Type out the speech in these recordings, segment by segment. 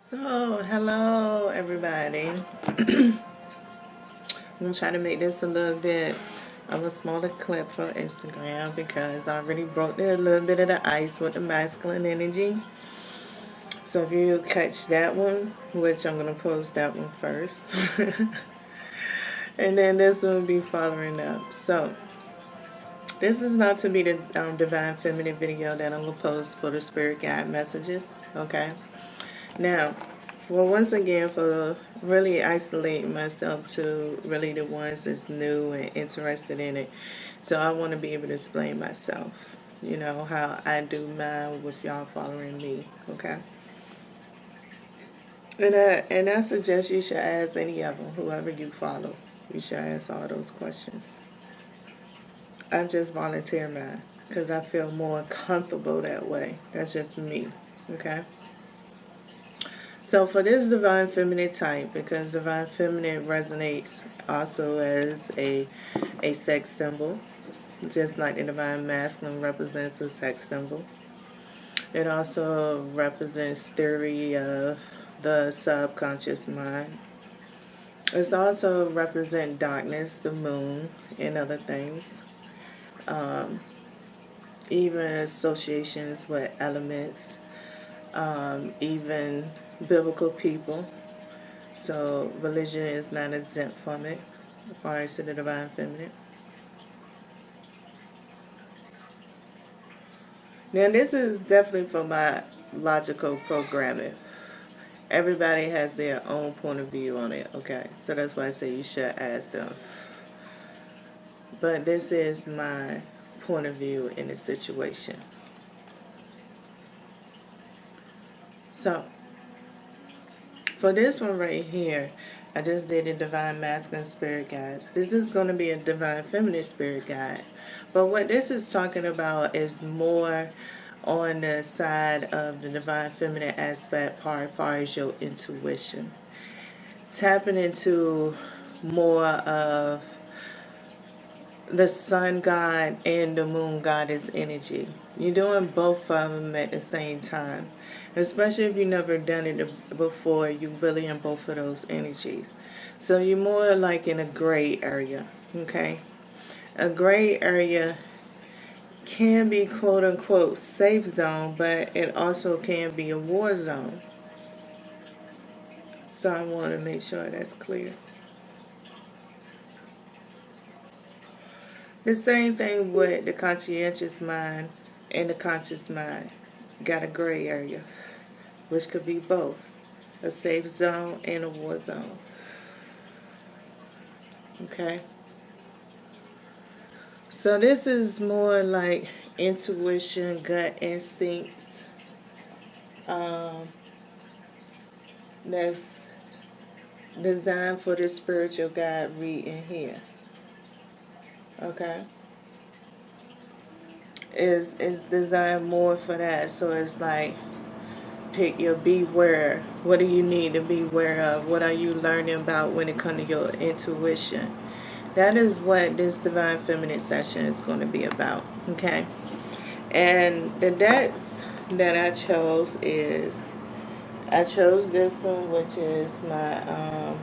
So, hello everybody. I'm going to try to make this a little bit of a smaller clip for Instagram because I already broke a little bit of the ice with the masculine energy. So if you catch that one, which I'm going to post that one first. And then this one will be following up. So, this is about to be the Divine Feminine video that I'm going to post for the Spirit Guide messages. Okay? Now, once again, for really isolating myself to really the ones that's new and interested in it. So I want to be able to explain myself, you know, how I do mine with y'all following me, okay? And I suggest you should ask any of them, whoever you follow. You should ask all those questions. I just volunteer mine because I feel more comfortable that way. That's just me, okay? So for this Divine Feminine type, because Divine Feminine resonates also as a sex symbol, just like the Divine Masculine represents a sex symbol. It also represents theory of the subconscious mind. It also represents darkness, the moon, and other things. Even associations with elements, even biblical people. So religion is not exempt from it as far as to the Divine Feminine. Now this is definitely for my logical programming. Everybody has their own point of view on it, okay? So that's why I say you should ask them. But this is my point of view in the situation. So for this one right here, I just did a Divine Masculine Spirit Guide. This is going to be a Divine Feminine Spirit Guide. But what this is talking about is more on the side of the Divine Feminine aspect part as far as your intuition. Tapping into more of the Sun God and the Moon Goddess energy. You're doing both of them at the same time. Especially if you've never done it before, you're really in both of those energies. So you're more like in a gray area, okay? A gray area can be quote-unquote safe zone, but it also can be a war zone. So I want to make sure that's clear. The same thing with the conscientious mind and the conscious mind. Got a gray area, which could be both a safe zone and a war zone. Okay? So this is more like intuition, gut instincts. That's designed for the spiritual guide reading here. Okay? Is designed more for that. So it's like, pick your beware. What do you need to be aware of? What are you learning about when it comes to your intuition? That is what this Divine Feminine session is going to be about. Okay? And the decks that I chose is, I chose this one, which is my,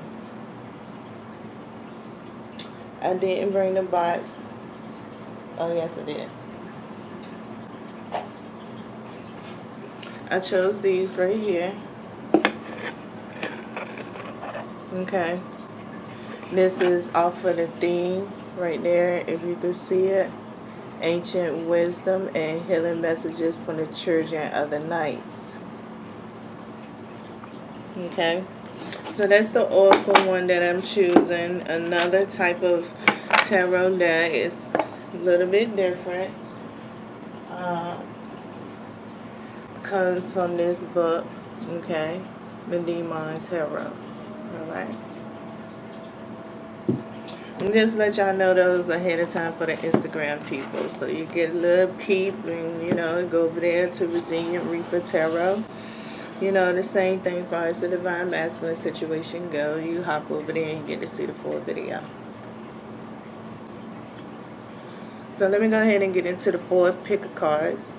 I didn't bring the box. Oh, yes, I did. I chose these right here. Okay. This is off of the theme right there, if you can see it. Ancient Wisdom and Healing Messages from the Children of the Nights. Okay. So that's the Oracle one that I'm choosing. Another type of tarot deck is a little bit different. Comes from this book, okay, the Demon Tarot. Alright. And just let y'all know those ahead of time for the Instagram people. So you get a little peep and, you know, go over there to Resilient Reaper Tarot. You know, the same thing as far as the Divine Masculine situation go. You hop over there and you get to see the full video. So let me go ahead and get into the fourth pick of cards.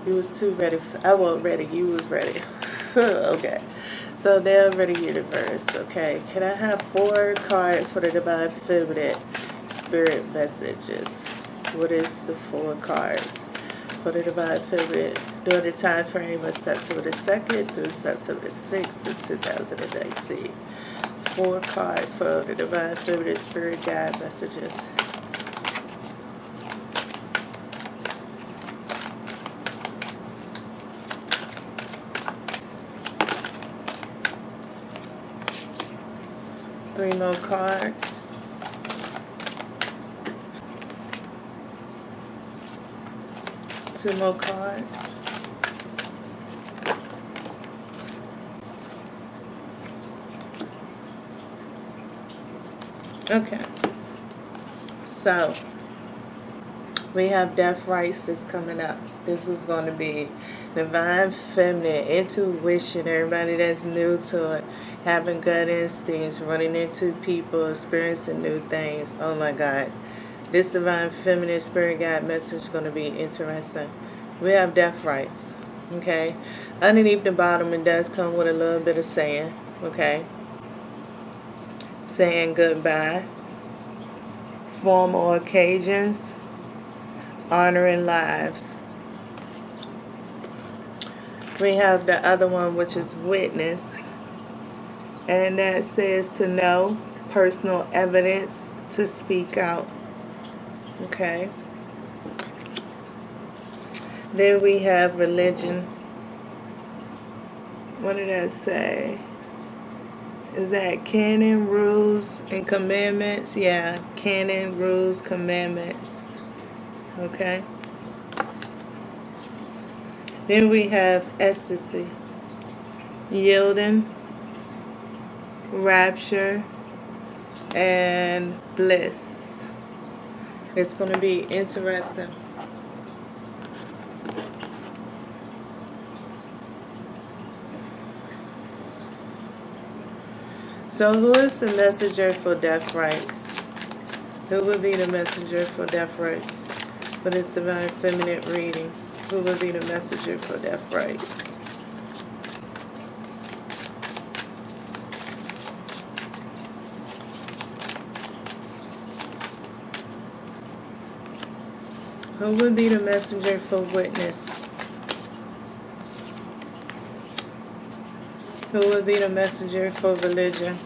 You was too ready. I wasn't ready. You was ready. Okay. So they're ready, universe. Okay. Can I have 4 cards for the Divine Feminine Spirit messages? What is the 4 cards for the Divine Feminine during the time frame of September the 2nd through September the 6th of 2019? 4 cards for the Divine Feminine Spirit Guide messages. Three more cards. Two more cards. Okay. So we have death rights that's coming up. This is going to be divine feminine intuition. Everybody that's new to it, having gut instincts, running into people, experiencing new things. Oh my God. This divine feminine spirit guide message is going to be interesting. We have death rights. Okay. Underneath the bottom, it does come with a little bit of saying. Okay. Saying goodbye. Formal occasions. Honoring lives. We have the other one, which is witness. And that says to know, personal evidence, to speak out. Okay. Then we have religion. What did that say? Is that canon, rules, and commandments? Yeah, canon, rules, commandments. Okay. Then we have ecstasy. Yielding, rapture, and bliss. It's going to be interesting. So who is the messenger for death rights? Who will be the messenger for death rights for this divine feminine reading? Who will be the messenger for death rights? Who would be the messenger for witness? Who would be the messenger for religion?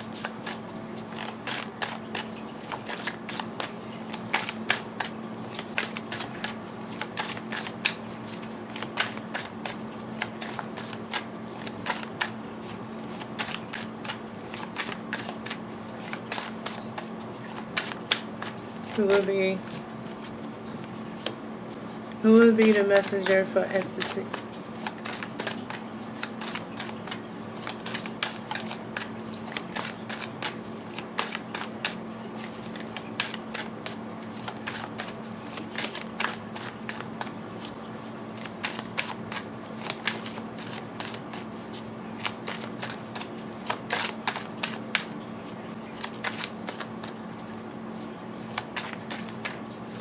Who will be the messenger for ecstasy?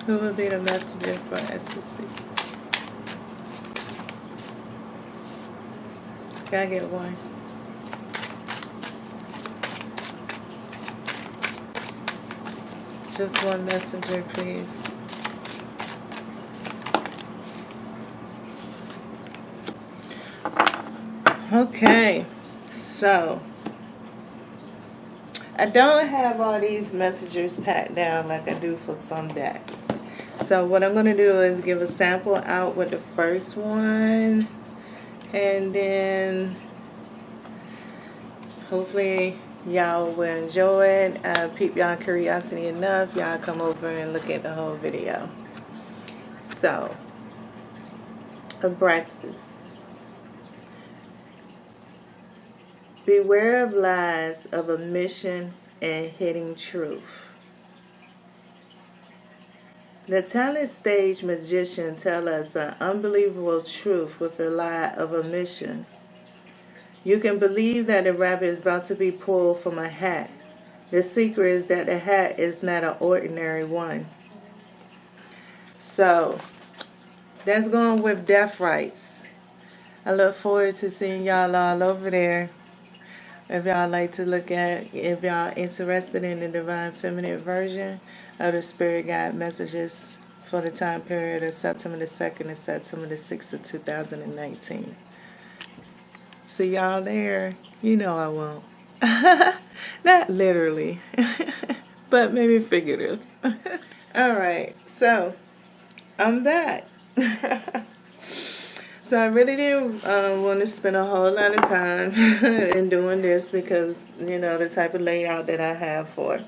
Who will be the messenger for ecstasy? Can I get one? Just one messenger, please. Okay, so I don't have all these messengers packed down like I do for some decks. So what I'm going to do is give a sample out with the first one, and then hopefully y'all will enjoy it. Pique y'all curiosity enough, y'all come over and look at the whole video. So, Abraxas. Beware of lies, of omission, and hidden truth. The talent stage magician tells us an unbelievable truth with a lie of omission. You can believe that the rabbit is about to be pulled from a hat. The secret is that the hat is not an ordinary one. So, That's going with death rights. I look forward to seeing y'all all over there. If y'all like to look at, if y'all interested in the Divine Feminine version of the Spirit Guide messages for the time period of September the 2nd to September the 6th of 2019. See y'all there. You know I won't. Not literally, but maybe figurative. Alright, so I'm back. So I really didn't want to spend a whole lot of time in doing this because, you know, the type of layout that I have for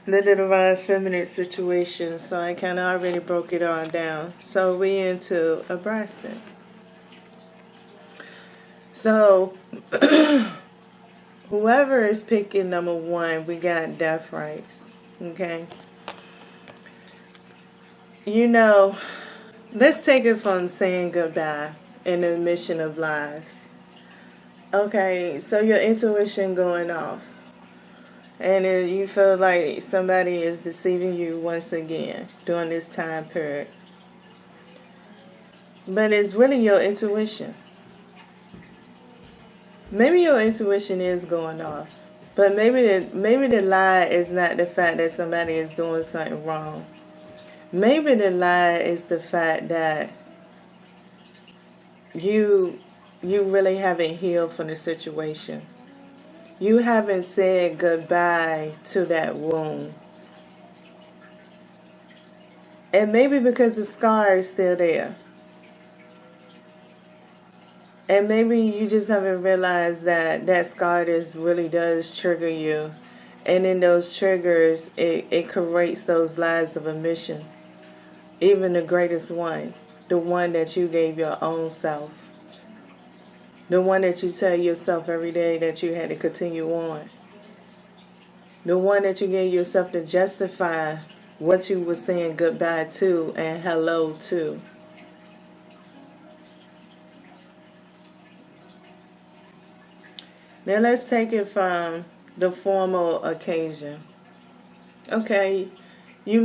the Divine Feminine situation. So I kind of already broke it all down. So we into Abraston. So whoever is picking number 1, we got death rights. Okay. You know, let's take it from saying goodbye and the mission of lives. Okay, so your intuition going off. And you feel like somebody is deceiving you once again during this time period. But it's really your intuition. Maybe your intuition is going off. But maybe the lie is not the fact that somebody is doing something wrong. Maybe the lie is the fact that you really haven't healed from the situation. You haven't said goodbye to that wound. And maybe because the scar is still there. And maybe you just haven't realized that that scar really does trigger you. And in those triggers, it creates those lies of omission. Even the greatest one, the one that you gave your own self. The one that you tell yourself every day that you had to continue on. The one that you gave yourself to justify what you were saying goodbye to and hello to. Now let's take it from the formal occasion. Okay, you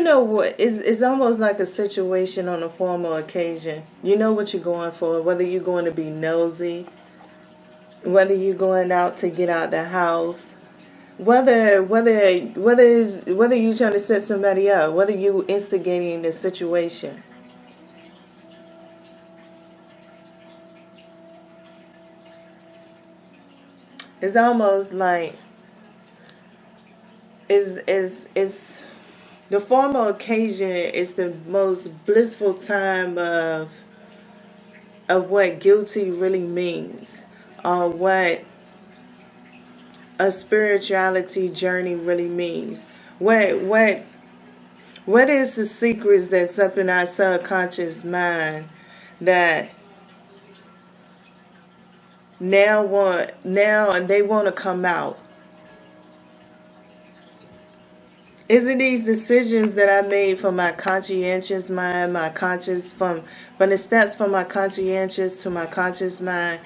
know what, it's almost like a situation on a formal occasion. You know what you're going for, whether you're going to be nosy, whether you're going out to get out the house, whether you're trying to set somebody up, whether you instigating the situation. It's almost like is the formal occasion is the most blissful time of what guilty really means, or what a spirituality journey really means. What is the secrets that's up in our subconscious mind that now they want to come out? Is it these decisions that I made from my conscientious mind, from the steps from my conscientious to my conscious mind?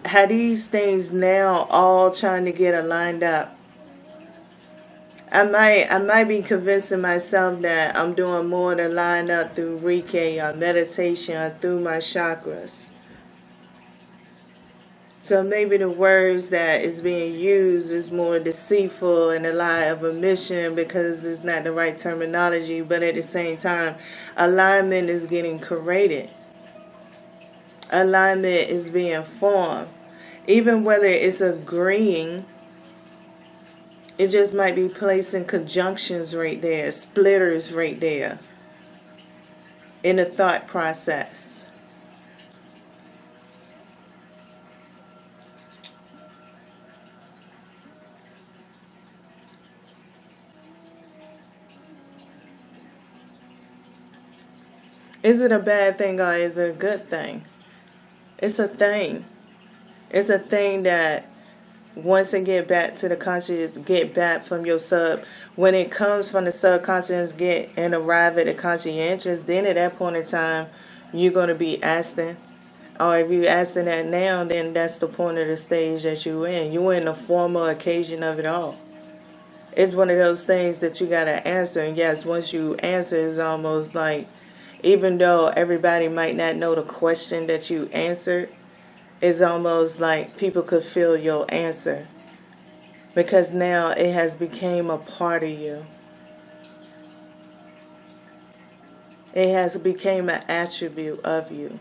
How these things now all trying to get aligned up? I might be convincing myself that I'm doing more to line up through Reiki or meditation or through my chakras. So maybe the words that is being used is more deceitful and a lie of omission because it's not the right terminology, but at the same time, alignment is getting created. Alignment is being formed. Even whether it's agreeing, it just might be placing conjunctions right there, splitters right there in the thought process. Is it a bad thing or is it a good thing? It's a thing. It's a thing that once it get back to the conscious, get back from your sub, when it comes from the subconscious, get and arrive at the conscientious, then at that point in time, you're going to be asking. Or if you're asking that now, then that's the point of the stage that you're in. You're in the formal occasion of it all. it's one of those things that you got to answer. And yes, once you answer, it's almost like, even though everybody might not know the question that you answered, it's almost like people could feel your answer, because now it has become a part of you. It has become an attribute of you.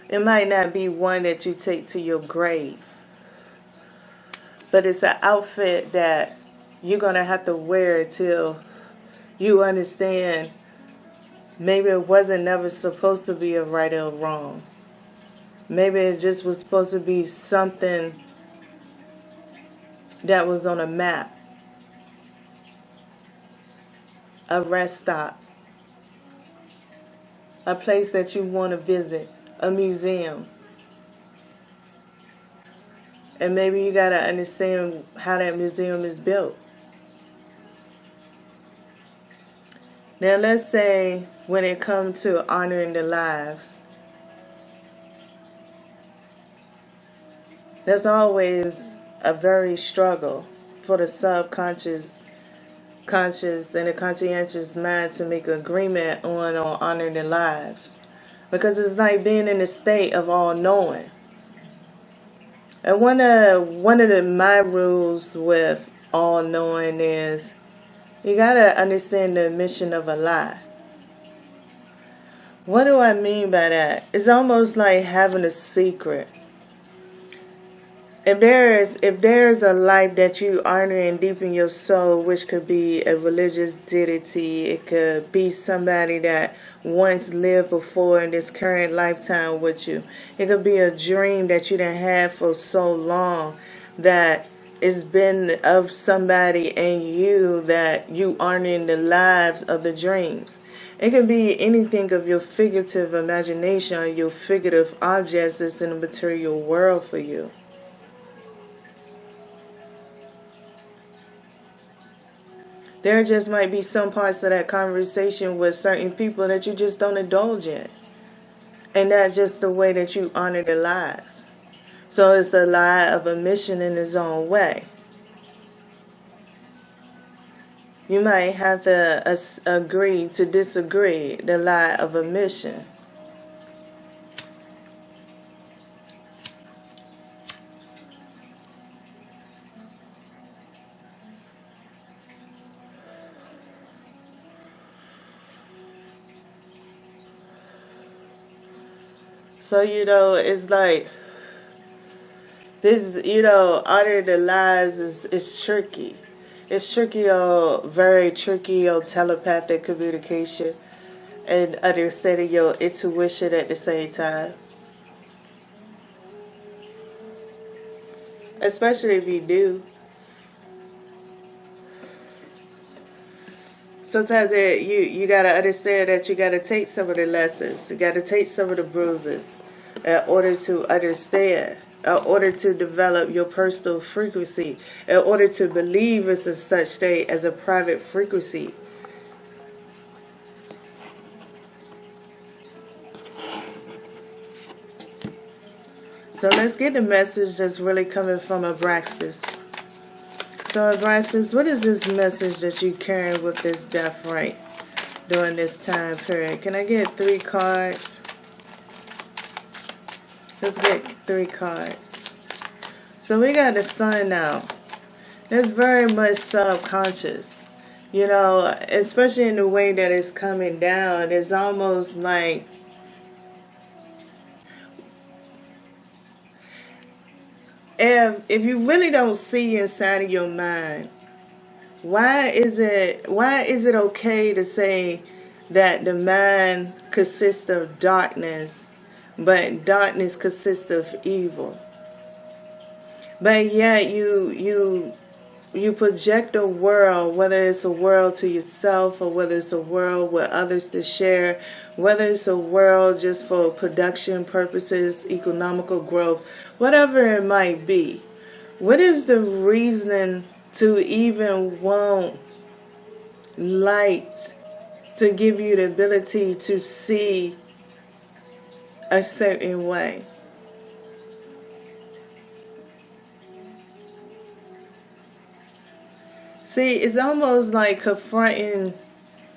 It might not be one that you take to your grave, but it's an outfit that you're going to have to wear till you understand maybe it wasn't never supposed to be a right or wrong. Maybe it just was supposed to be something that was on a map, a rest stop, a place that you want to visit, a museum. And maybe you got to understand how that museum is built. Now let's say when it comes to honoring the lives, there's always a very struggle for the subconscious, conscious, and the conscientious mind to make agreement on honoring the lives. Because it's like being in a state of all-knowing. And one of my rules with all-knowing is you got to understand the mission of a lie. What do I mean by that? It's almost like having a secret. If there's a life that you honor and deep in your soul, which could be a religious deity, it could be somebody that once lived before in this current lifetime with you. It could be a dream that you done had for so long that it's been of somebody and you, that you honoring the lives of the dreams. It could be anything of your figurative imagination or your figurative objects that's in the material world for you. There just might be some parts of that conversation with certain people that you just don't indulge in. And that's just the way that you honor their lives. So it's the lie of a mission in its own way. You might have to agree to disagree, the lie of a mission. So, it's like this, honor the lies is tricky. It's tricky, very tricky, telepathic communication and understanding your intuition at the same time. Especially if you do. Sometimes you got to understand that you got to take some of the lessons. You got to take some of the bruises in order to understand, in order to develop your personal frequency, in order to believe it's a such thing as a private frequency. So let's get the message that's really coming from Abraxas. So Abraxas, what is this message that you carrying with this death right during this time period? Can I get 3 cards? Let's get 3 cards. So we got the Sun now. It's very much subconscious. Especially in the way that it's coming down. It's almost like if you really don't see inside of your mind, why is it okay to say that the mind consists of darkness, but darkness consists of evil? But yet you project a world, whether it's a world to yourself or whether it's a world with others to share, whether it's a world just for production purposes, economical growth, whatever it might be. What is the reason to even want light to give you the ability to see a certain way. See, it's almost like confronting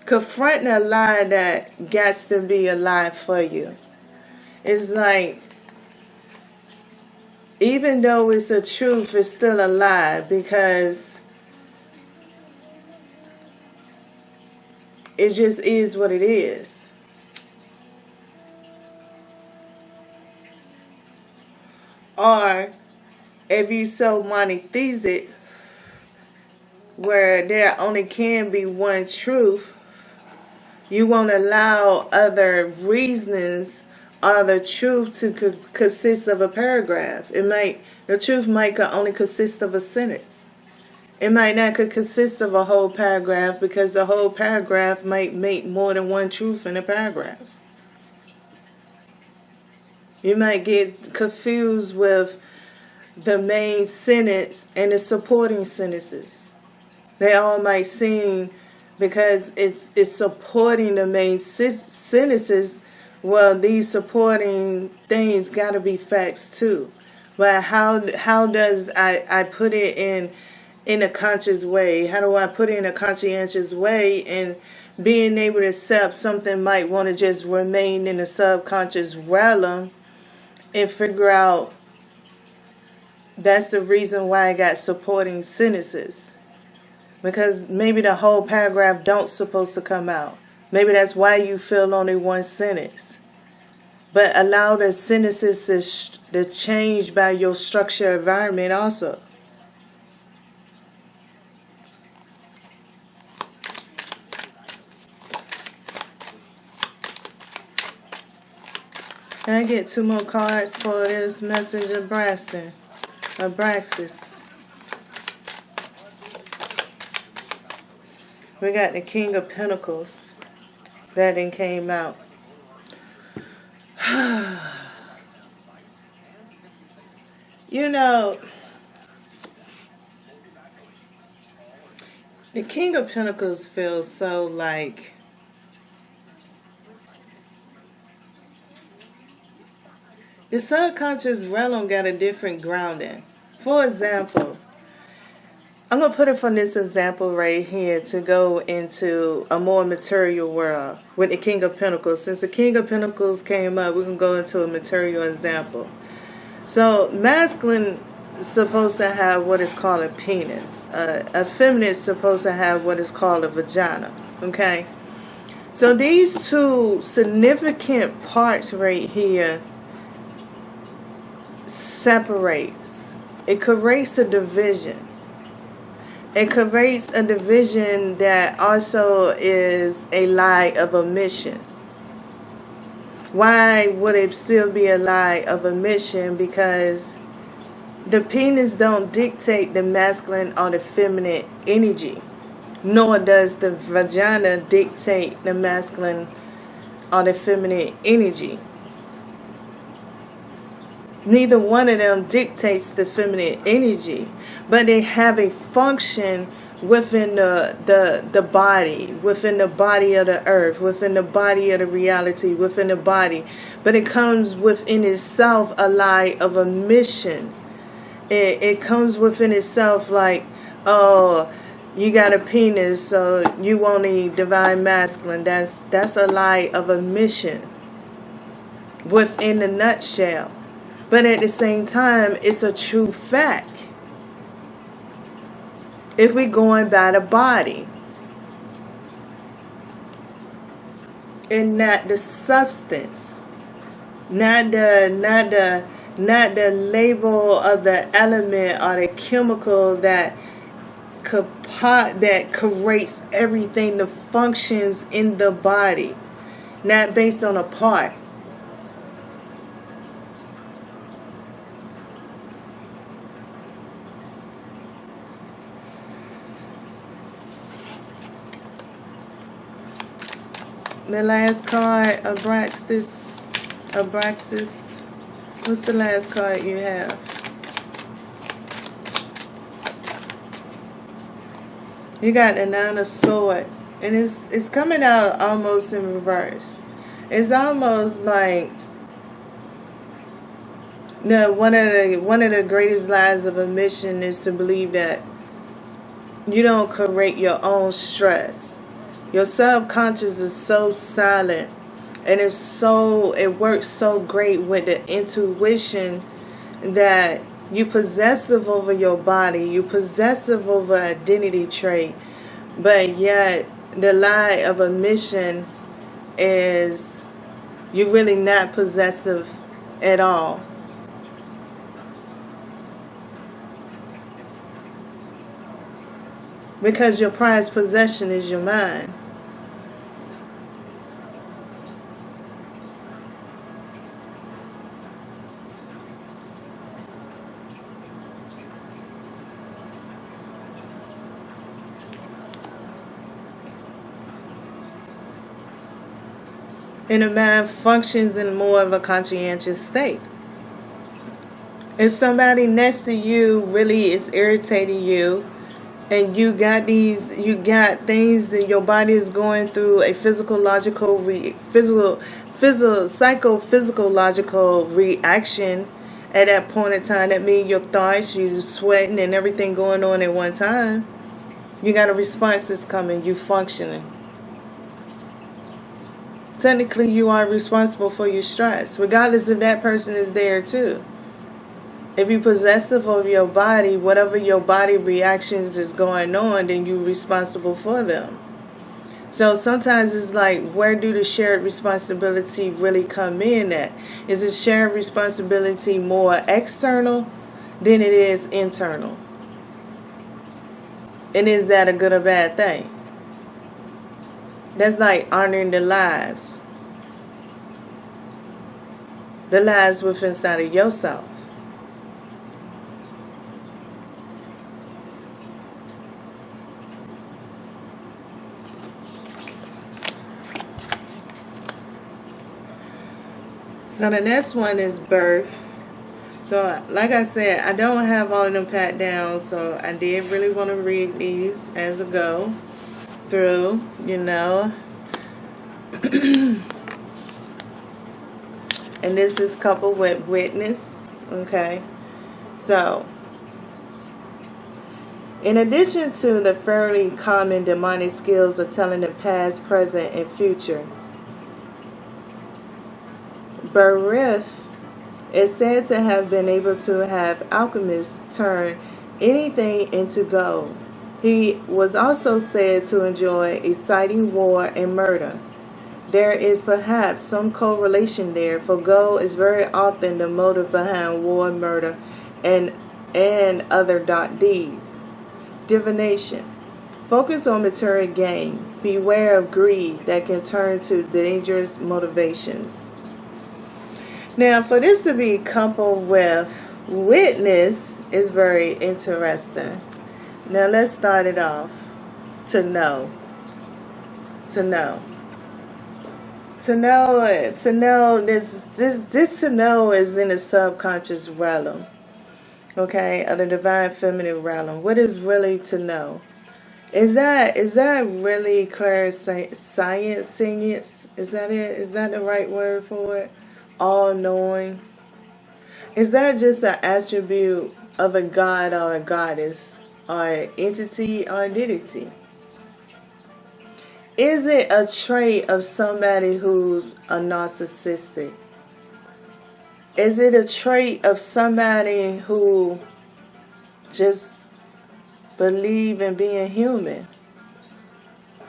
a lie that gets to be a lie for you. It's like, even though it's a truth, it's still a lie, because it just is what it is. Or, if you so monotheistic, where there only can be one truth, you won't allow other reasonings or the truth to consist of a paragraph. The truth might only consist of a sentence. It might not could consist of a whole paragraph, because the whole paragraph might make more than one truth in a paragraph. You might get confused with the main sentence and the supporting sentences. They all might seem, because it's supporting the main sentences, well, these supporting things got to be facts too. But how does I put it in a conscious way? How do I put it in a conscientious way, and being able to accept something might want to just remain in the subconscious realm, and figure out that's the reason why I got supporting sentences. Because maybe the whole paragraph don't supposed to come out. Maybe that's why you feel only one sentence. But allow the sentences to change by your structure environment also. Can I get 2 more cards for this message of Braxis? We got the King of Pentacles. That then came out. You know, the King of Pentacles feels so like the subconscious realm got a different grounding. For example, I'm going to put it from this example right here to go into a more material world with the King of Pentacles. Since the King of Pentacles came up, we can go into a material example. So, masculine is supposed to have what is called a penis. A feminine is supposed to have what is called a vagina. Okay? So, these two significant parts right here separates. It creates a division. It creates a division that also is a lie of omission. Why would it still be a lie of omission? Because the penis don't dictate the masculine or the feminine energy, nor does the vagina dictate the masculine or the feminine energy. Neither one of them dictates the feminine energy, but they have a function within the body, within the body of the earth, within the body of the reality, within the body. But it comes within itself a lie of a mission. It comes within itself like, oh, you got a penis, so you only divine masculine. That's a lie of a mission within the nutshell. But at the same time, it's a true fact. If we're going by the body and not the substance, not the label of the element or the chemical that creates everything, the functions in the body, not based on a part. The last card, Abraxas. What's the last card you have? You got the Nine of Swords And it's coming out almost in reverse. It's almost like one of the greatest lies of omission is to believe that you don't correct your own stress. Your subconscious is so silent, and it works so great with the intuition that you possessive over your body, you possessive over identity trait, but yet the lie of omission is you're really not possessive at all. Because your prized possession is your mind. And the mind functions in more of a conscientious state. If somebody next to you really is irritating you, and you got things that your body is going through a psychophysiological reaction at that point in time, that means your thoughts, you sweating and everything going on at one time. You got a response that's coming, you functioning. Technically, you are responsible for your stress, regardless if that person is there too. If you're possessive of your body, whatever your body reactions is going on, then you're responsible for them. So sometimes it's like, where do the shared responsibility really come in at? Is the shared responsibility more external than it is internal? And is that a good or bad thing? That's like honoring the lives. The lives within inside of yourself. So the next one is birth. So like I said, I don't have all of them pat down, so I did really want to read these as I go through, And this is coupled with witness. Okay. So in addition to the fairly common demonic skills of telling the past, present, and future, Barif is said to have been able to have alchemists turn anything into gold. He was also said to enjoy exciting war and murder. There is perhaps some correlation there, for gold is very often the motive behind war, murder, and other dark deeds. Divination. Focus on material gain. Beware of greed that can turn to dangerous motivations. Now, for this to be coupled with witness is very interesting. Now, let's start it off. To know. To know. To know, this to know is in the subconscious realm, okay, of the divine feminine realm. What is really to know? Is that really science? Is that it? Is that the right word for it? All knowing? Is that just an attribute of a god or a goddess, or an entity or a deity? Is it a trait of somebody who's a narcissistic? Is it a trait of somebody who just believe in being human?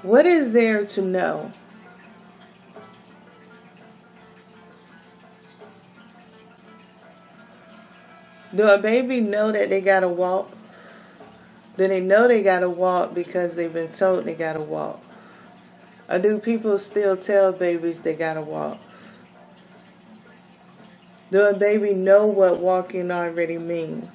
What is there to know? Do a baby know that they gotta walk? Do they know they gotta walk because they've been told they gotta walk? Or do people still tell babies they gotta walk? Do a baby know what walking already means?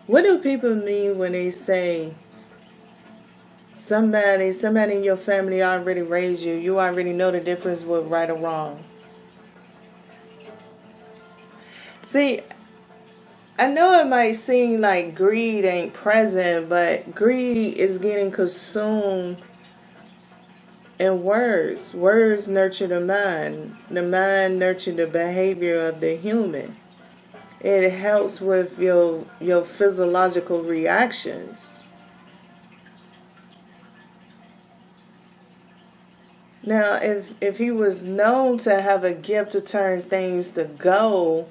What do people mean when they say somebody in your family already raised you, you already know the difference with right or wrong? See, I know it might seem like greed ain't present, but greed is getting consumed in words. Words nurture the mind. The mind nurture the behavior of the human. It helps with your physiological reactions. Now, if he was known to have a gift to turn things to gold,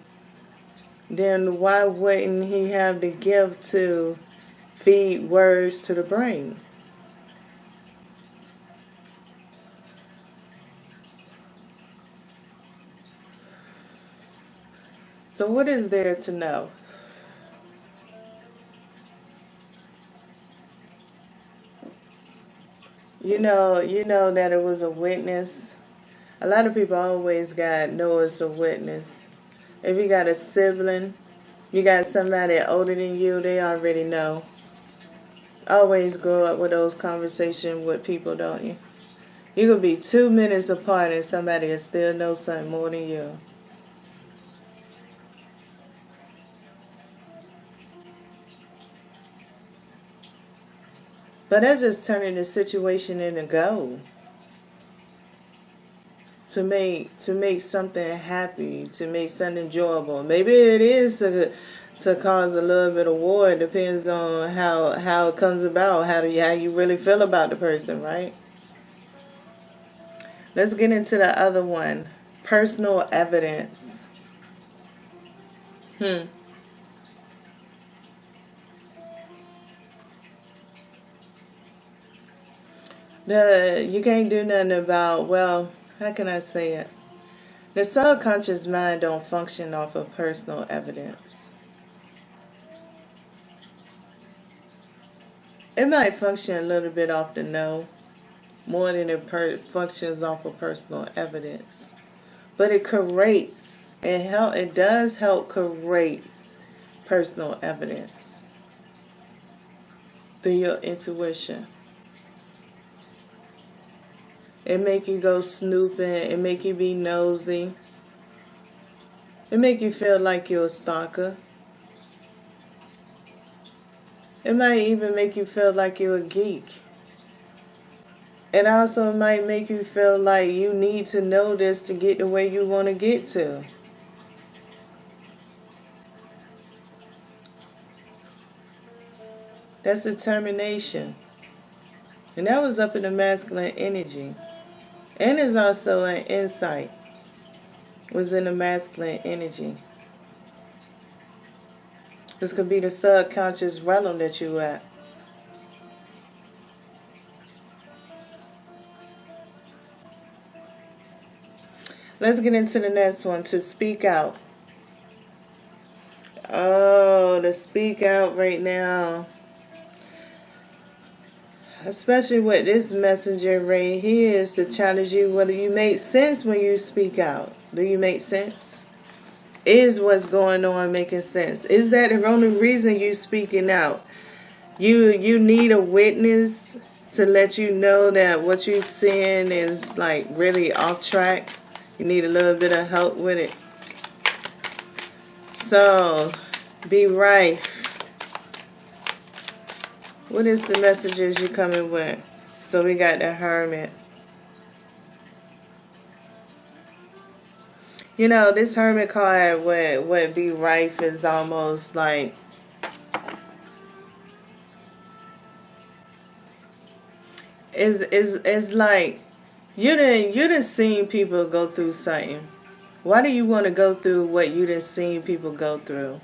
then why wouldn't he have the gift to feed words to the brain? So what is there to know? You know that it was a witness. A lot of people always know it's a witness. If you got a sibling, you got somebody older than you, they already know. Always grow up with those conversations with people, don't you? You could be 2 minutes apart and somebody will still know something more than you. But that's just turning the situation into gold. To make something happy, to make something enjoyable. Maybe it is to cause a little bit of war. It depends on how it comes about, how you really feel about the person, right? Let's get into the other one. Personal evidence. You can't do nothing about, well, how can I say it? The subconscious mind don't function off of personal evidence. It might function a little bit off the know, more than it functions off of personal evidence. But it curates. It does help curate personal evidence through your intuition. It make you go snooping. It make you be nosy. It make you feel like you're a stalker. It might even make you feel like you're a geek. It also might make you feel like you need to know this to get the way you want to get to. That's determination. And that was up in the masculine energy. And it's also an insight. Was in the masculine energy. This could be the subconscious realm that you at. Let's get into the next one. To speak out. Oh, to speak out right now. Especially with this messenger right here is to challenge you whether you make sense when you speak out. Do you make sense? Is what's going on making sense? Is that the only reason you speaking out? You need a witness to let you know that what you're seeing is like really off track. You need a little bit of help with it. So, be right. What is the messages you coming with? So we got the Hermit. You know, this Hermit card would be rife is almost like is like you done seen people go through something. Why do you want to go through what you done seen people go through?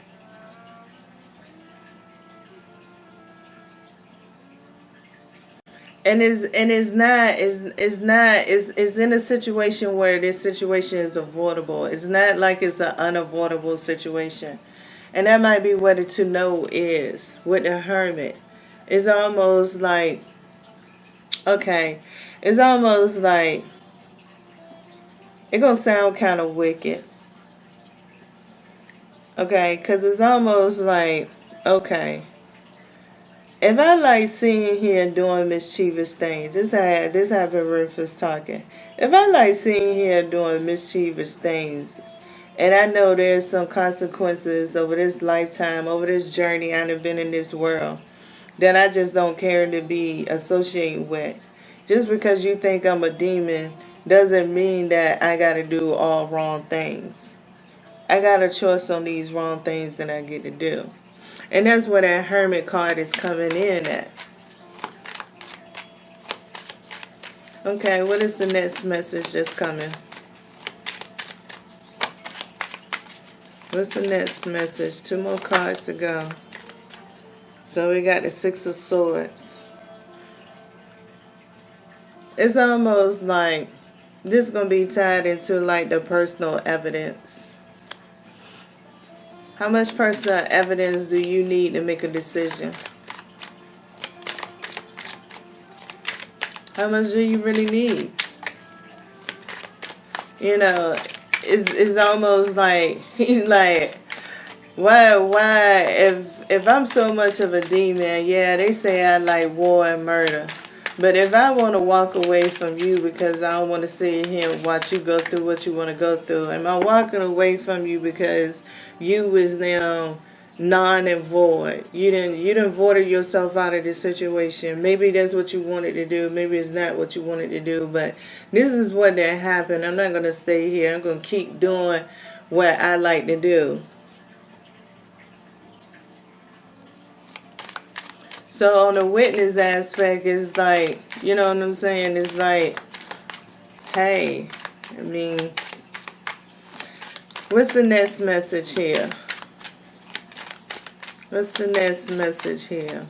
And it's in a situation where this situation is avoidable. It's not like it's an unavoidable situation. And that might be what the to know is with the Hermit. It's almost like, okay, it's almost like, it's going to sound kind of wicked. Okay, because it's almost like, okay, if I like seeing here doing mischievous things, this how Ruth is talking. If I like seeing here doing mischievous things, And I know there's some consequences over this lifetime, over this journey I've been in this world, that I just don't care to be associated with. Just because you think I'm a demon doesn't mean that I got to do all wrong things. I got a choice on these wrong things that I get to do. And that's where that Hermit card is coming in at. Okay, what is the next message that's coming? What's the next message? 2 more cards to go. So we got the 6 of Swords. It's almost like this is going to be tied into like the personal evidence. How much personal evidence do you need to make a decision? How much do you really need? You know, it's almost like he's like, why if I'm so much of a demon, yeah, they say I like war and murder. But if I want to walk away from you because I don't want to sit here and watch you go through what you want to go through, am I walking away from you because you was now non and void? You didn't voided yourself out of this situation. Maybe that's what you wanted to do. Maybe it's not what you wanted to do. But this is what that happened. I'm not going to stay here. I'm going to keep doing what I like to do. So on the witness aspect, it's like, you know what I'm saying? It's like, hey, I mean, what's the next message here? What's the next message here?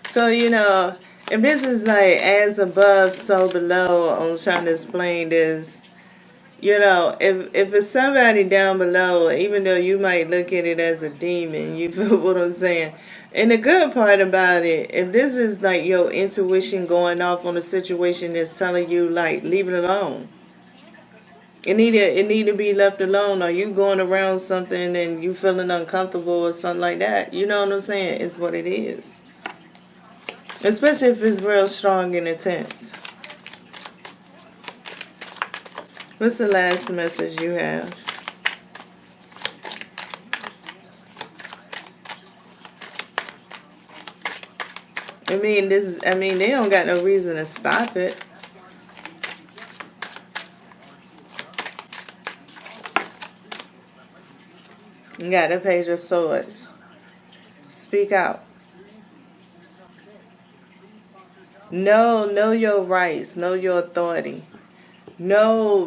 So, you know, if this is like as above, so below, I'm trying to explain this. You know, if it's somebody down below, even though you might look at it as a demon, you feel what I'm saying? And the good part about it, if this is like your intuition going off on a situation that's telling you, like, leave it alone. It need to be left alone. Or you going around something and you feeling uncomfortable or something like that. You know what I'm saying? It's what it is. Especially if it's real strong and intense. What's the last message you have? I mean, they don't got no reason to stop it. You got the Page of Swords. Speak out. Know your rights. Know your authority. No.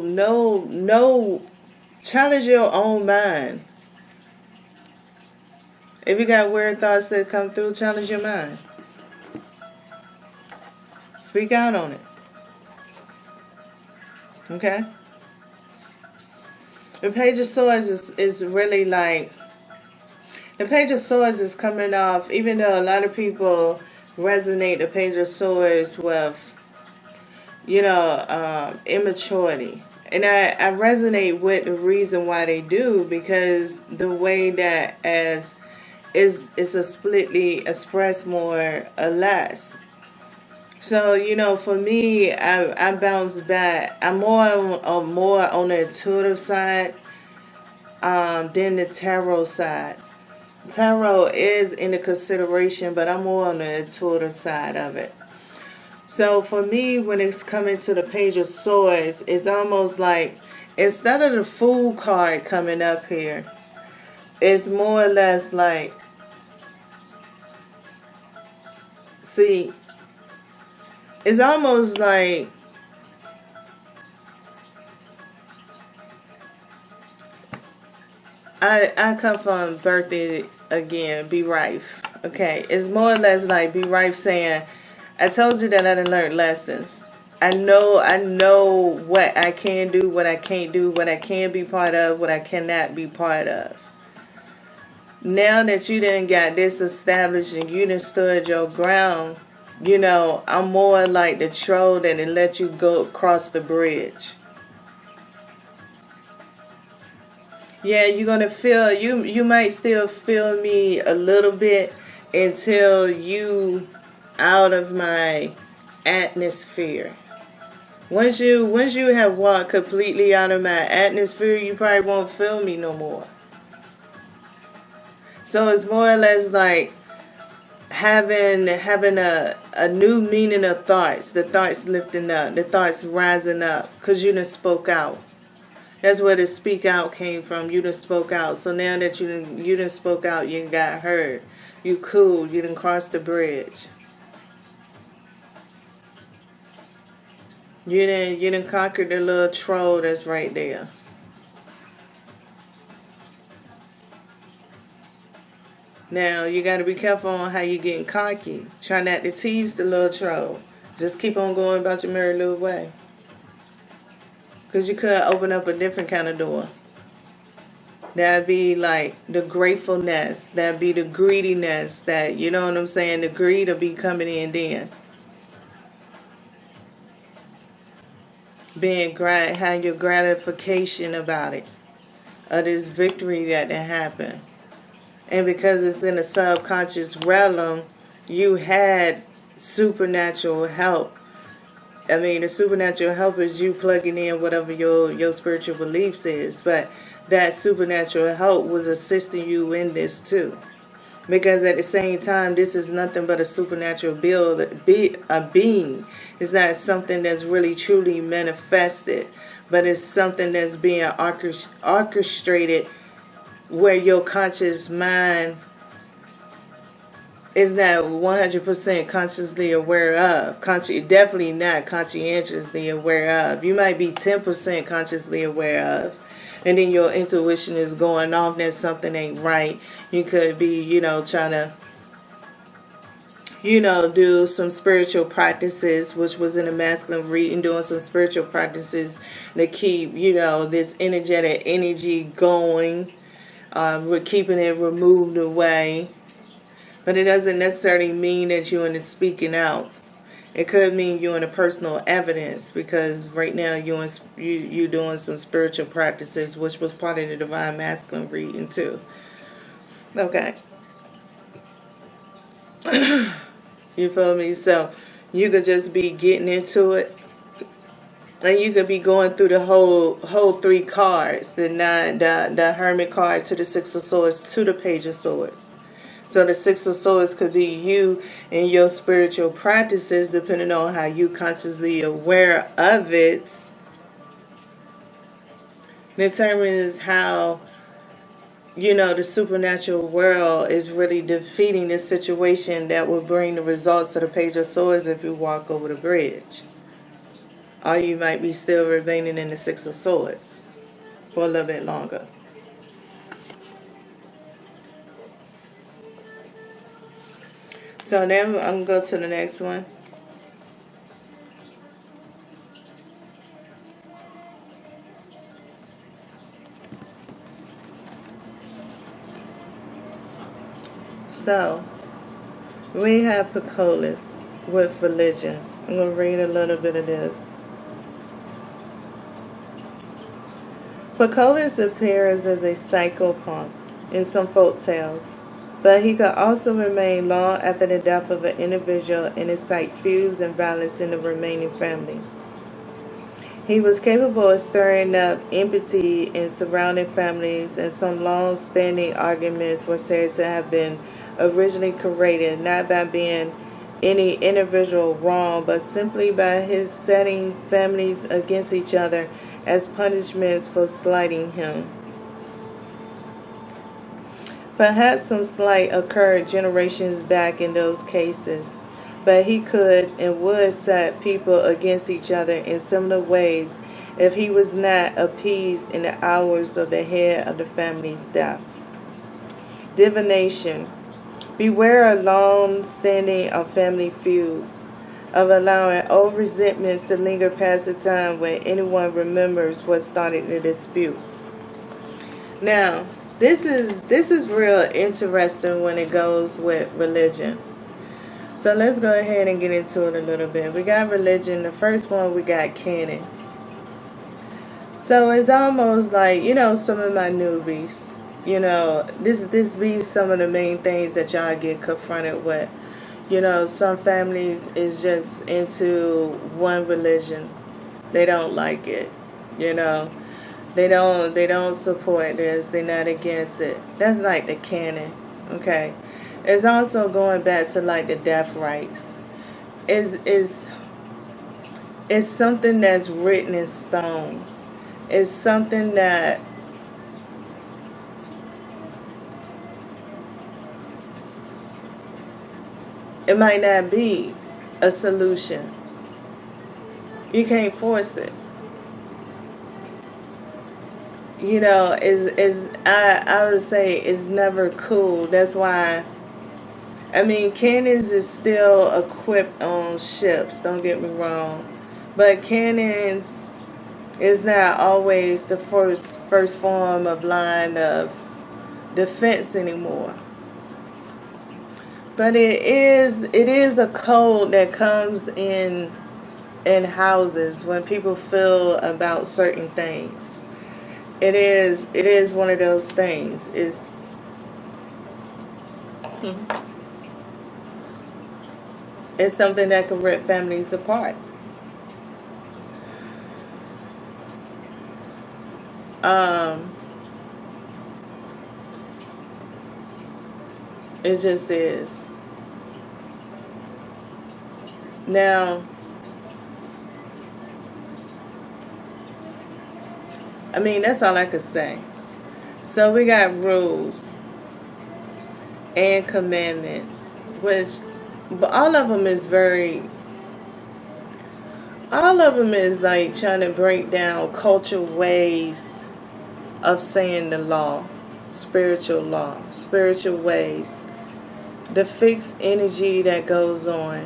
Challenge your own mind. If you got weird thoughts that come through, challenge your mind. Speak out on it. Okay? The Page of Swords is really like, the Page of Swords is coming off, even though a lot of people resonate the Page of Swords with, you know, immaturity. And I resonate with the reason why they do, because the way that as is a splitly expressed more or less. So, you know, for me, I bounce back. I'm more on the intuitive side than the tarot side. Tarot is in the consideration, but I'm more on the intuitive side of it. So for me, when it's coming to the Page of Swords, it's almost like, instead of the Fool card coming up here, it's more or less like, see, it's almost like, I come from birthday again, be rife. Okay, it's more or less like be rife saying, I told you that I done learned lessons. I know what I can do, what I can't do, what I can be part of, what I cannot be part of. Now that you done got this established and you done stood your ground, you know, I'm more like the troll that done let you go across the bridge. Yeah, you're going to feel, you might still feel me a little bit until you out of my atmosphere. Once you have walked completely out of my atmosphere, you probably won't feel me no more. So it's more or less like having a new meaning of thoughts. The thoughts lifting up, the thoughts rising up, because you done spoke out. That's where the speak out came from. You done spoke out. So now that you done spoke out, you got heard. You cool. You done crossed the bridge. You done conquered the little troll that's right there. Now, you got to be careful on how you getting cocky. Try not to tease the little troll. Just keep on going about your merry little way. Because you could open up a different kind of door. That'd be like the gratefulness. That'd be the greediness. That, you know what I'm saying? The greed will be coming in then. Have your gratification about it. Of this victory that happened. And because it's in the subconscious realm, you had supernatural help. I mean, the supernatural help is you plugging in whatever your spiritual beliefs is. But that supernatural help was assisting you in this too. Because at the same time, this is nothing but a supernatural being. It's not something that's really truly manifested. But it's something that's being orchestrated where your conscious mind is not 100% consciously aware of. Definitely not conscientiously aware of. You might be 10% consciously aware of. And then your intuition is going off that something ain't right. You could be, trying to, do some spiritual practices, which was in the masculine reading, doing some spiritual practices to keep, this energetic energy going. We're keeping it removed away. But it doesn't necessarily mean that you're in the speaking out. It could mean you're in the personal evidence, because right now you're doing some spiritual practices, which was part of the divine masculine reading too. Okay. You feel me? So you could just be getting into it. And you could be going through the whole 3 cards, the Hermit card to the 6 of Swords to the Page of Swords. So the 6 of Swords could be you and your spiritual practices, depending on how you consciously aware of it. Determines how, the supernatural world is really defeating this situation that will bring the results of the Page of Swords if you walk over the bridge. Or you might be still remaining in the 6 of Swords for a little bit longer. So then I'm going to go to the next one. So we have Picolis with religion. I'm going to read a little bit of this. Picolis appears as a psychopomp in some folk tales, but he could also remain long after the death of an individual and incite feuds and violence in the remaining family. He was capable of stirring up empathy in surrounding families, and some long-standing arguments were said to have been originally created not by being any individual wrong, but simply by his setting families against each other as punishments for slighting him. Perhaps some slight occurred generations back in those cases, but he could and would set people against each other in similar ways if he was not appeased in the hours of the head of the family's death. Divination. Beware of long-standing or family feuds, of allowing old resentments to linger past the time when anyone remembers what started the dispute. Now, this is real interesting when it goes with religion. So let's go ahead and get into it a little bit. We got religion. The first one, we got canon. So it's almost like, some of my newbies, this be some of the main things that y'all get confronted with. Some families is just into one religion. They don't like it, you know. They don't support this. They're not against it. That's like the canon, okay? It's also going back to like the death rights. It's something that's written in stone. It's something that it might not be a solution. You can't force it. You know, I would say it's never cool. That's why, I mean, cannons is still equipped on ships, don't get me wrong. But cannons is not always the first form of line of defense anymore. But it is a code that comes in houses when people feel about certain things. It is one of those things. It's something that can rip families apart. It just is. Now, I mean, that's all I could say. So we got rules and commandments, but all of them is like trying to break down cultural ways of saying the law, spiritual ways, the fixed energy that goes on,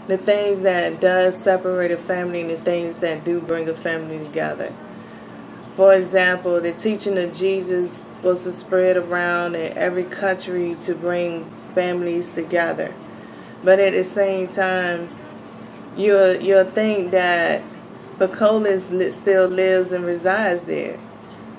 the things that does separate a family and the things that do bring a family together. For example, the teaching of Jesus was to spread around in every country to bring families together. But at the same time, you'll think that Bacolis still lives and resides there,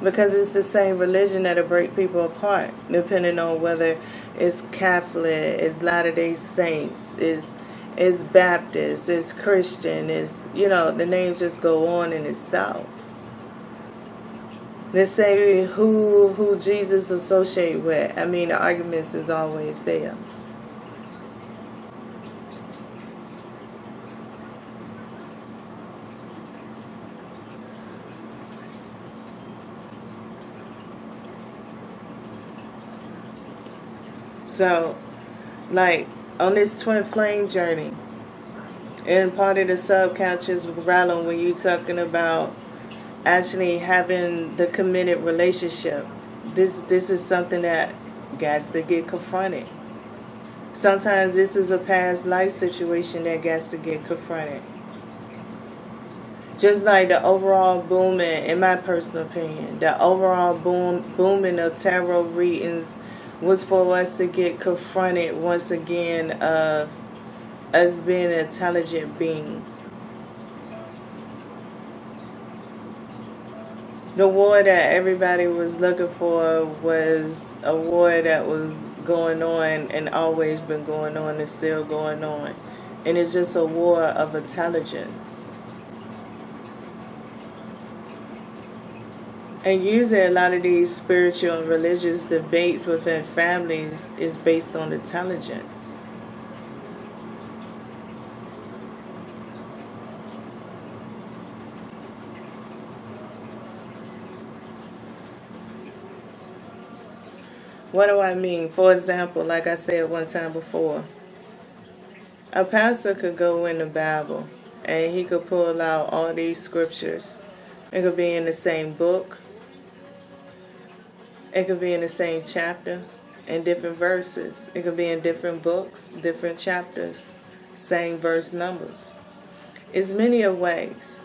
because it's the same religion that'll break people apart, depending on whether it's Catholic, it's Latter-day Saints, it's Baptist, it's Christian, it's, you know, the names just go on in itself. They say who Jesus associate with. I mean, the arguments is always there. So, like, on this twin flame journey, and part of the subconscious realm when you talking about actually having the committed relationship, this is something that gets to get confronted. Sometimes this is a past life situation that gets to get confronted. Just like the overall booming, in my personal opinion, the overall booming of tarot readings was for us to get confronted once again of us being an intelligent being. The war that everybody was looking for was a war that was going on and always been going on and still going on. And it's just a war of intelligence. And usually a lot of these spiritual and religious debates within families is based on intelligence. What do I mean? For example, like I said one time before, a pastor could go in the Bible and he could pull out all these scriptures. It could be in the same book. It could be in the same chapter and different verses. It could be in different books, different chapters, same verse numbers. It's many of ways.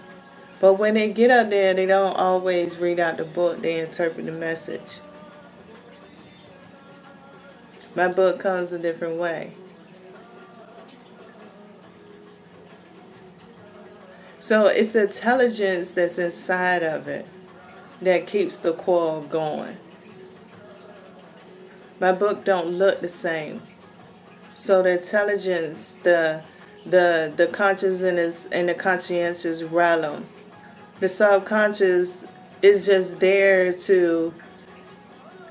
But when they get out there, they don't always read out the book. They interpret the message. My book comes a different way. So it's the intelligence that's inside of it that keeps the quarrel going. My book don't look the same. So the intelligence, the consciousness and the conscientious realm The subconscious is just there to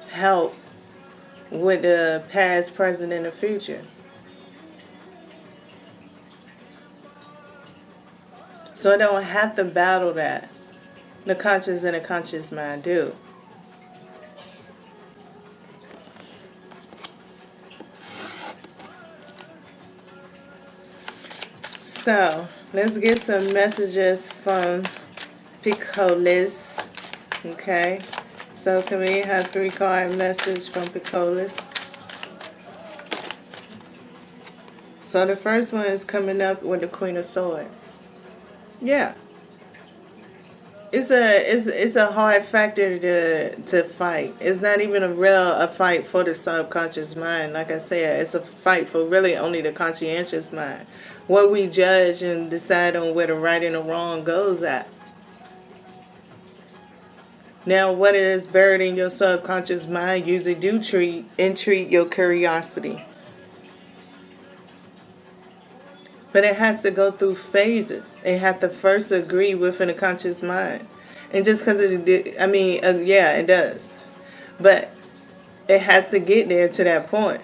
help with the past, present, and the future. So I don't have to battle that. The conscious and the conscious mind do. So let's get some messages from Picolis. Okay. So can we have 3-card message from Picolis? So the first one is coming up with the Queen of Swords. Yeah. It's a hard factor to fight. It's not even a fight for the subconscious mind. Like I said, it's a fight for really only the conscientious mind. What we judge and decide on where the right and the wrong goes at. Now, what is buried in your subconscious mind usually do entreat your curiosity. But it has to go through phases. It has to first agree within the conscious mind. And just because yeah, it does. But it has to get there to that point.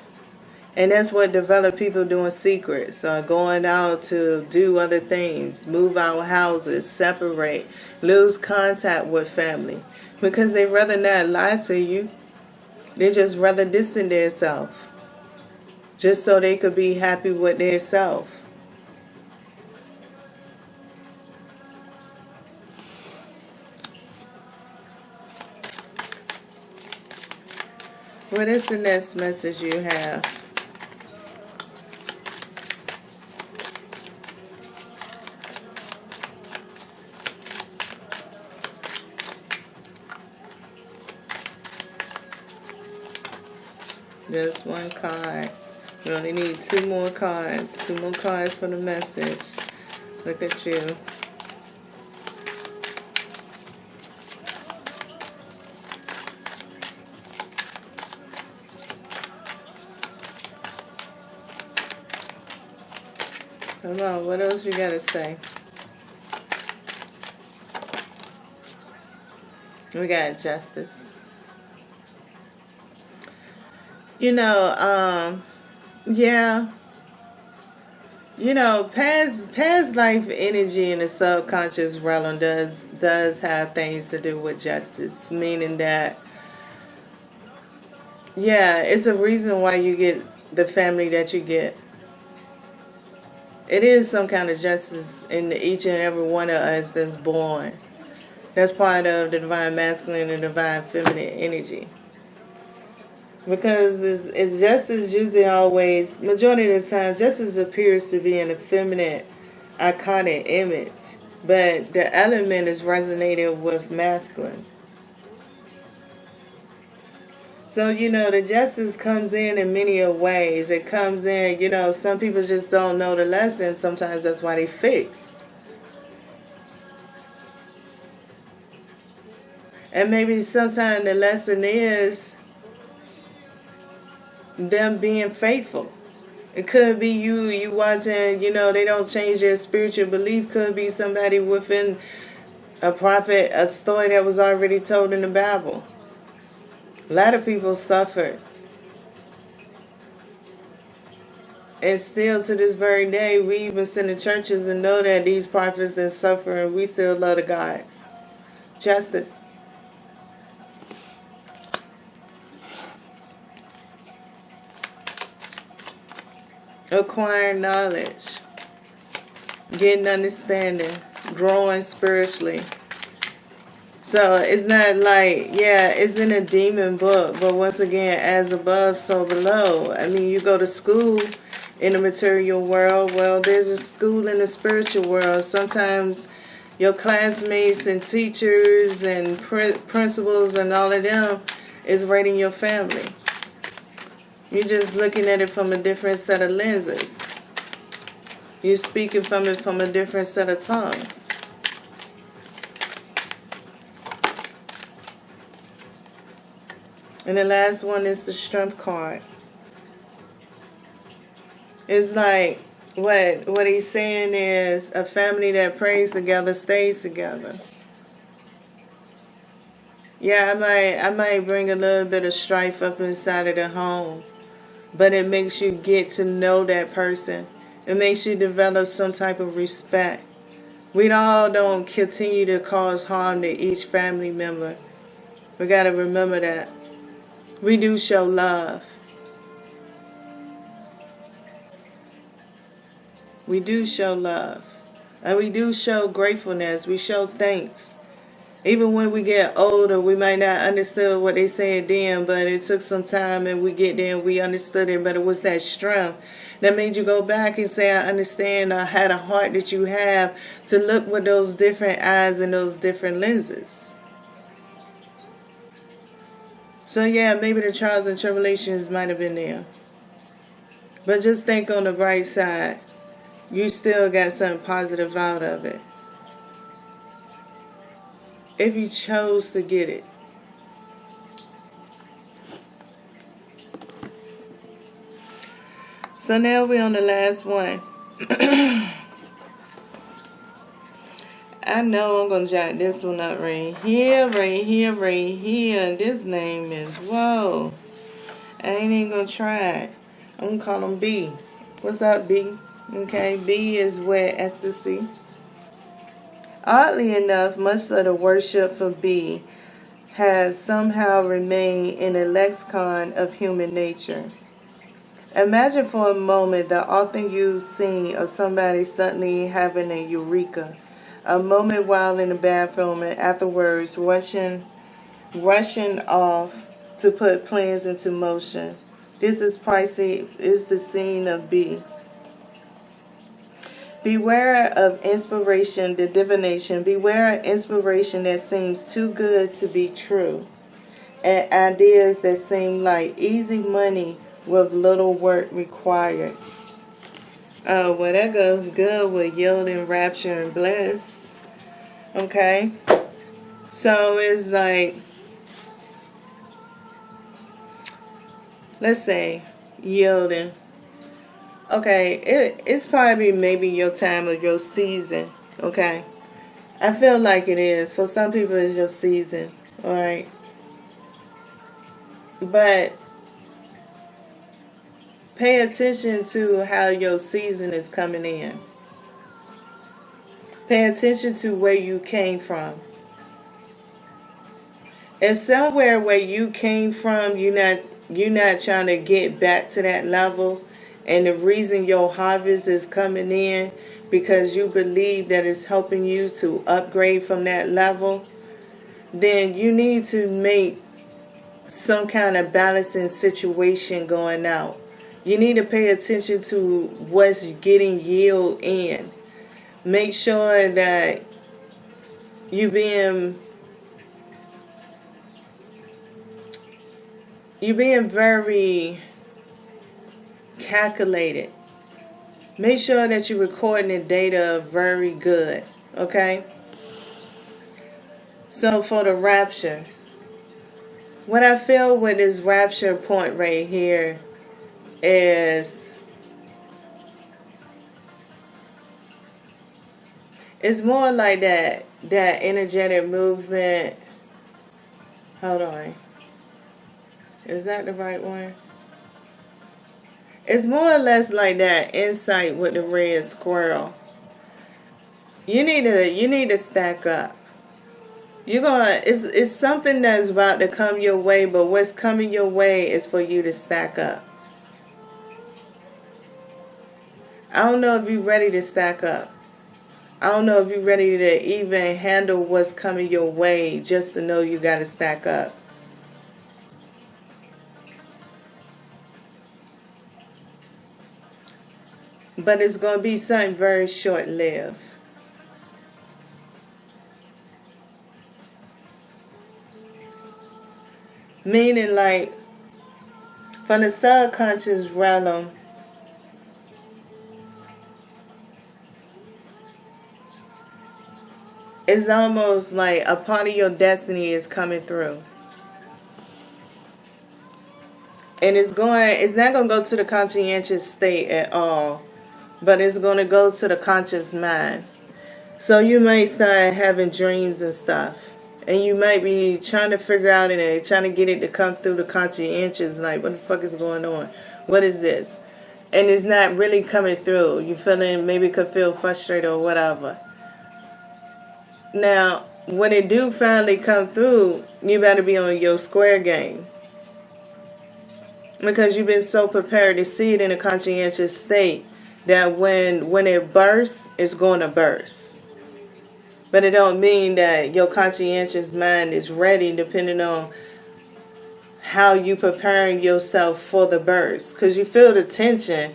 And that's what developed people doing secrets, going out to do other things, move out houses, separate, lose contact with family. Because they rather not lie to you. They just rather distance themselves. Just so they could be happy with themselves. What is the next message you have? Just one card. We only need 2 more cards. 2 more cards for the message. Look at you. Come on, what else you gotta say? We got justice. Yeah. Past life energy in the subconscious realm does have things to do with justice. Meaning that, yeah, it's a reason why you get the family that you get. It is some kind of justice in each and every one of us that's born. That's part of the divine masculine and divine feminine energy. Because it's justice usually always, majority of the time, justice appears to be in a feminine, iconic image. But the element is resonating with masculine. So, the justice comes in many ways. It comes in, some people just don't know the lesson. Sometimes that's why they fix. And maybe sometimes the lesson is them being faithful. It could be you watching, they don't change their spiritual belief. Could be somebody within a prophet, a story that was already told in the Bible. A lot of people suffered. And still to this very day, we even send to churches and know that these prophets that suffer and we still love the gods. Justice. Acquiring knowledge. Getting understanding. Growing spiritually. So it's not like, yeah, it's in a demon book, but once again, as above, so below. I mean, you go to school in the material world, well, there's a school in the spiritual world. Sometimes your classmates and teachers and principals and all of them is right in your family. You're just looking at it from a different set of lenses. You're speaking from it from a different set of tongues. And the last one is the Strength card. It's like, what he's saying is a family that prays together stays together. Yeah, I might bring a little bit of strife up inside of the home, but it makes you get to know that person. It makes you develop some type of respect. We all don't continue to cause harm to each family member. We got to remember that. We do show love. We do show love. And we do show gratefulness. We show thanks. Even when we get older, we might not understand what they said then, but it took some time and we get there and we understood it. But it was that strength that made you go back and say, I understand. I had a heart that you have to look with those different eyes and those different lenses. So yeah, maybe the trials and tribulations might have been there. But just think on the bright side. You still got something positive out of it. If you chose to get it. So now we're on the last one. I know I'm going to jot this one up right here, right here, right here. And this name is, whoa. I ain't even going to try it. I'm going to call him B. What's up, B? Okay, B is where ecstasy. Oddly enough, much of the worship for B has somehow remained in the lexicon of human nature. Imagine for a moment the often used scene of somebody suddenly having a eureka, a moment while in the bathroom and afterwards rushing off to put plans into motion. This is the scene of B. Beware of inspiration, the divination. Beware of inspiration that seems too good to be true. And ideas that seem like easy money with little work required. Oh, well, that goes good with yielding, rapture, and bliss. Okay? So it's like, let's say, yielding. Okay, it's probably maybe your time of your season, okay? I feel like it is. For some people, it's your season, all right? But pay attention to how your season is coming in. Pay attention to where you came from. If somewhere where you came from, you're not trying to get back to that level, and the reason your harvest is coming in because you believe that it's helping you to upgrade from that level, then you need to make some kind of balancing situation going out. You need to pay attention to what's getting yield in. Make sure that you're being very calculated. Make sure that you're recording the data very good, okay? So for the rapture, what I feel with this rapture point right here is it's more like that energetic movement. Hold on. Is that the right one? It's more or less like that insight with the red squirrel. You need to stack up. It's something that's about to come your way, but what's coming your way is for you to stack up. I don't know if you're ready to stack up. I don't know if you're ready to even handle what's coming your way just to know you got to stack up. But it's going to be something very short-lived. Meaning, like, from the subconscious realm, it's almost like a part of your destiny is coming through. And it's not going to go to the conscientious state at all, but it's going to go to the conscious mind. So you may start having dreams and stuff. And you might be trying to figure out and trying to get it to come through the conscientious, like, what the fuck is going on? What is this? And it's not really coming through. You feeling, maybe could feel frustrated or whatever. Now, when it do finally come through, you better be on your square game. Because you've been so prepared to see it in a conscientious state that when it bursts, it's going to burst. But it don't mean that your conscientious mind is ready depending on how you preparing yourself for the burst. Because you feel the tension,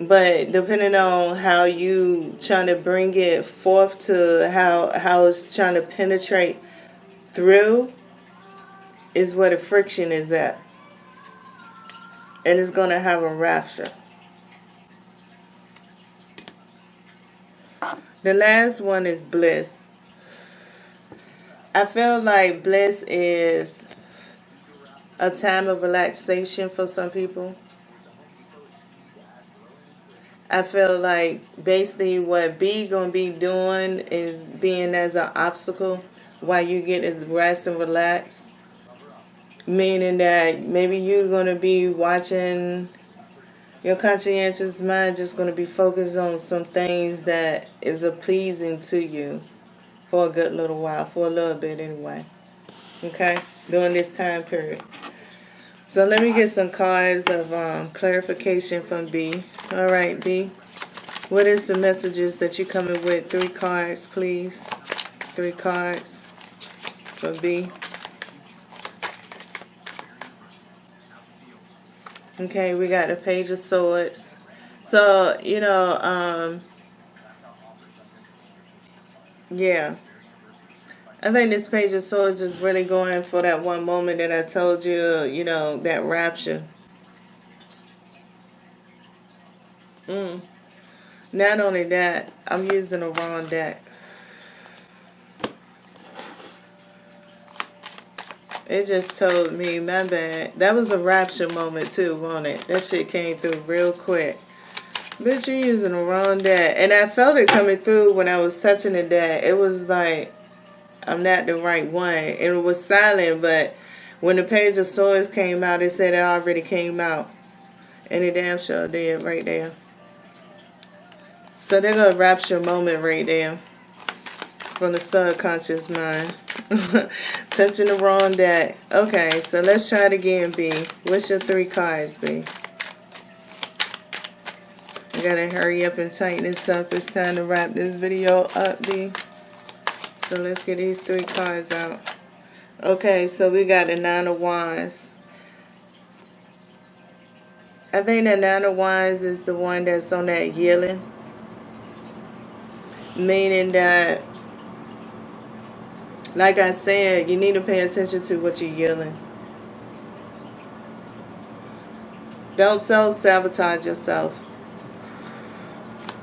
but depending on how you trying to bring it forth to how it's trying to penetrate through is where the friction is at. And it's going to have a rapture. The last one is bliss. I feel like bliss is a time of relaxation for some people. I feel like basically what B going to be doing is being as an obstacle while you get to rest and relax. Meaning that maybe you're going to be watching, your conscientious mind just going to be focused on some things that is pleasing to you for a good little while, for a little bit anyway. Okay? During this time period. So let me get some cards of clarification from B. All right, B. What is the messages that you're coming with? 3 cards, please. 3 cards for B. Okay, we got the Page of Swords. So, you know, yeah. I think this Page of Swords is really going for that one moment that I told you, you know, that rapture. Not only that, I'm using the wrong deck. It just told me, my bad. That was a rapture moment too, wasn't it? That shit came through real quick. Bitch, you're using the wrong deck. And I felt it coming through when I was touching the deck. It was like, I'm not the right one. And it was silent, but when the Page of Swords came out, it said it already came out. And it damn sure did right there. So there's a rapture moment right there. From the subconscious mind. Touching the wrong deck. Okay, so let's try it again, B. What's your 3 cards, B? I gotta hurry up and tighten this up. It's time to wrap this video up, B. So let's get these 3 cards out. Okay, so we got the 9 of Wands. I think the 9 of Wands is the one that's on that yielding. Meaning that, like I said, you need to pay attention to what you're yielding. Don't self-sabotage yourself.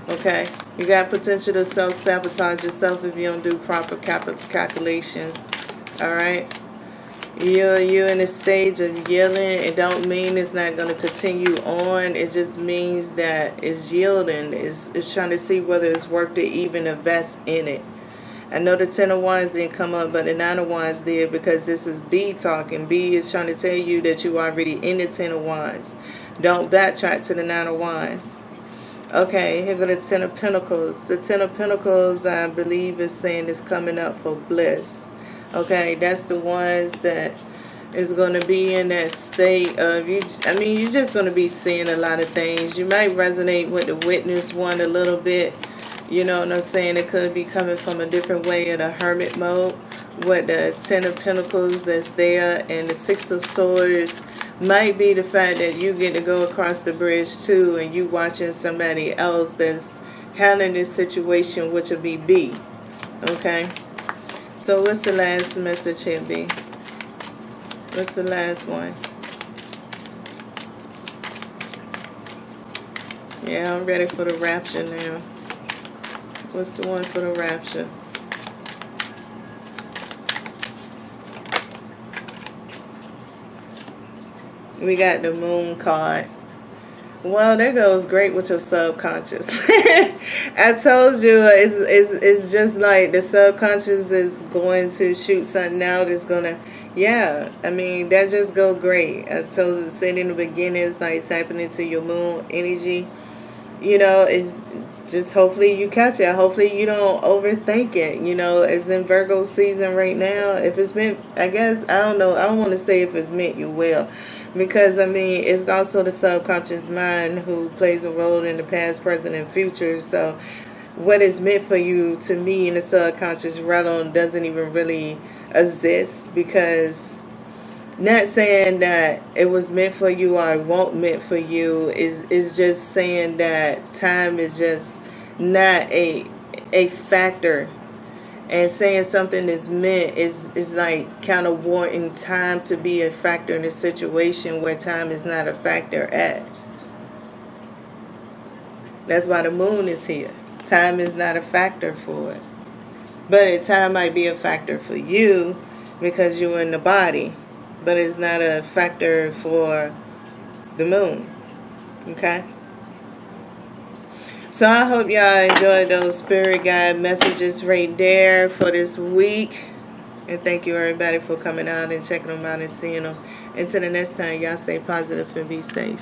Okay? You got potential to self-sabotage yourself if you don't do proper calculations. Alright? You're in a stage of yielding. It don't mean it's not going to continue on. It just means that it's yielding. It's trying to see whether it's worth to even invest in it. I know the 10 of Wands didn't come up, but the 9 of Wands did, because this is B talking. B is trying to tell you that you already in the 10 of Wands. Don't backtrack to the 9 of Wands. Okay, here go the 10 of Pentacles. The 10 of Pentacles, I believe, is saying is coming up for bliss. Okay, that's the ones that is going to be in that state of, you're just going to be seeing a lot of things. You might resonate with the Witness one a little bit. You know what I'm saying? It could be coming from a different way in a hermit mode. With the 10 of Pentacles that's there, and the 6 of Swords might be the fact that you get to go across the bridge too, and you watching somebody else that's handling this situation, which will be B. Okay? So what's the last message here, B? What's the last one? Yeah, I'm ready for the rapture now. What's the one for the rapture? We got the Moon card. Well, that goes great with your subconscious. I told you, it's just like the subconscious is going to shoot something out. It's gonna, yeah. I mean, that just go great. I said in the beginning, it's like tapping into your moon energy. You know, it's just hopefully you catch it. Hopefully you don't overthink it. You know, it's in Virgo season right now. If it's meant, I guess, I don't know. I don't want to say if it's meant, you will. Because, I mean, it's also the subconscious mind who plays a role in the past, present, and future. So what is meant for you, to me, in the subconscious realm doesn't even really exist, because not saying that it was meant for you or it won't meant for you is just saying that time is just not a factor, and saying something is meant is like kind of wanting time to be a factor in a situation where time is not a factor at. That's why the moon is here. Time is not a factor for it, but time might be a factor for you because you're in the body, but it's not a factor for the moon. Okay? So I hope y'all enjoyed those spirit guide messages right there for this week. And thank you everybody for coming out and checking them out and seeing them. Until the next time, y'all stay positive and be safe.